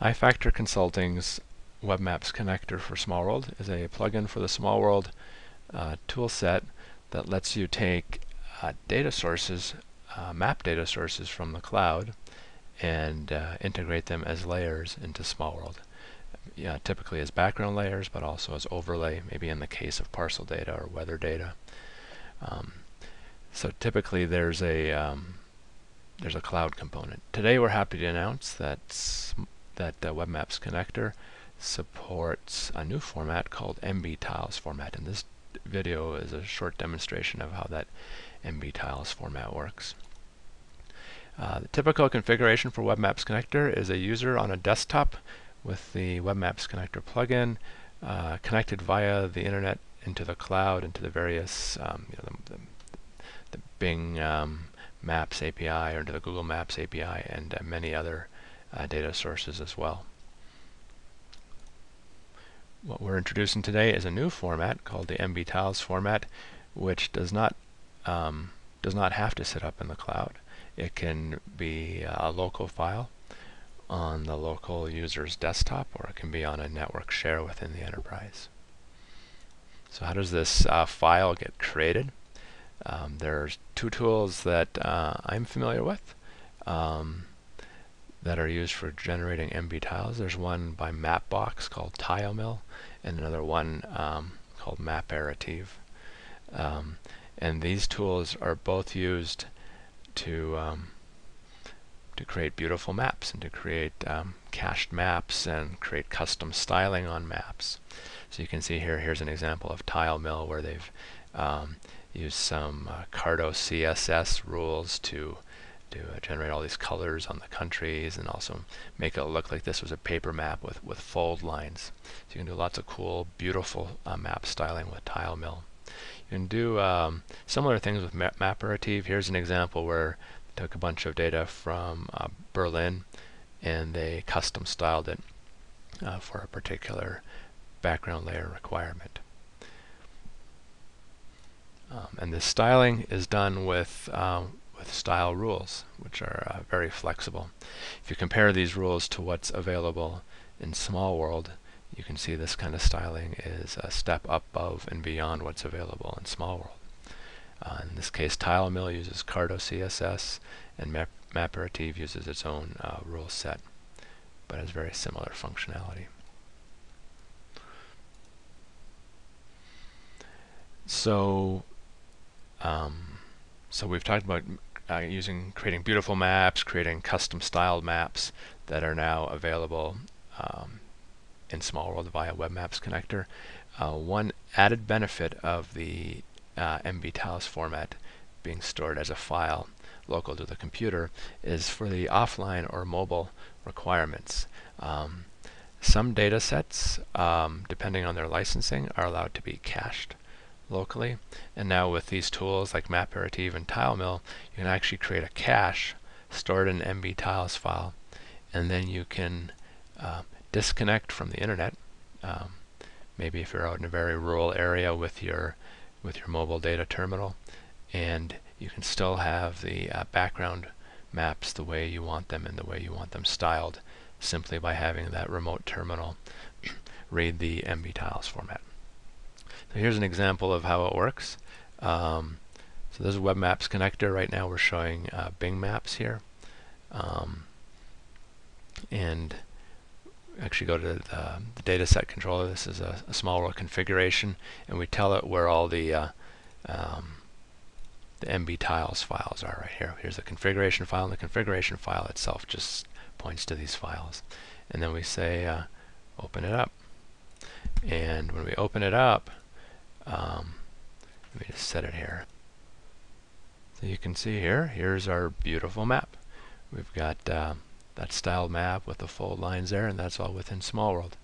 iFactor Consulting's Web Maps Connector for Small World is a plugin for the Small World tool set that lets you take data sources, map data sources from the cloud, and integrate them as layers into Small World. Typically as background layers, but also as overlay, maybe in the case of parcel data or weather data. So typically there's a cloud component. Today we're happy to announce that Web Maps Connector supports a new format called MB-Tiles format, and this video is a short demonstration of how that MB-Tiles format works. The typical configuration for Web Maps Connector is a user on a desktop with the Web Maps Connector plugin connected via the internet into the cloud, into the various the Bing Maps API or into the Google Maps API, and many other data sources as well. What we're introducing today is a new format called the MB-Tiles format, which does not have to sit up in the cloud. It can be a local file on the local user's desktop, or it can be on a network share within the enterprise. So how does this file get created? There's two tools that I'm familiar with that are used for generating MB-Tiles. There's one by Mapbox called TileMill, and another one called Maperative. And these tools are both used to create beautiful maps and to create cached maps and create custom styling on maps. So you can see here's an example of TileMill where they've used some Carto CSS rules to generate all these colors on the countries, and also make it look like this was a paper map with fold lines. So you can do lots of cool, beautiful map styling with TileMill. You can do similar things with Maperative. Here's an example where they took a bunch of data from Berlin and they custom styled it for a particular background layer requirement. And this styling is done with style rules, which are very flexible. If you compare these rules to what's available in Small World, you can see this kind of styling is a step above and beyond what's available in Small World. In this case, TileMill uses Carto CSS, and Maperative uses its own rule set, but has very similar functionality. So we've talked about creating beautiful maps, creating custom styled maps that are now available in Small World via Web Maps Connector. One added benefit of the MB-Tiles format being stored as a file local to the computer is for the offline or mobile requirements. Some data sets, depending on their licensing, are allowed to be cached locally, and now with these tools like Maperative and TileMill, you can actually create a cache stored in an MB-Tiles file, and then you can disconnect from the internet. Maybe if you're out in a very rural area with your mobile data terminal, and you can still have the background maps the way you want them and the way you want them styled, simply by having that remote terminal read the MB-Tiles format. So here's an example of how it works. So this is Web Maps Connector. Right now we're showing Bing Maps here. And actually go to the data set controller. This is a Small World configuration, and we tell it where all the MB-Tiles files are right here. Here's the configuration file, and the configuration file itself just points to these files. And then we say open it up. And when we open it up, let me just set it here. So you can see here's our beautiful map. We've got that styled map with the fold lines there, and that's all within Small World.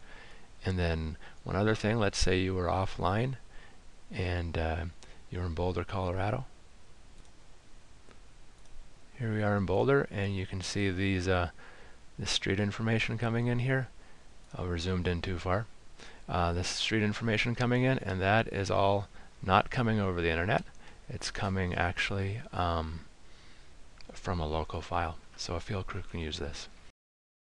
And then one other thing, let's say you were offline and you're in Boulder, Colorado. Here we are in Boulder, and you can see these this street information coming in here. We're zoomed in too far. This street information coming in, and that is all not coming over the internet. It's coming actually from a local file. So a field crew can use this.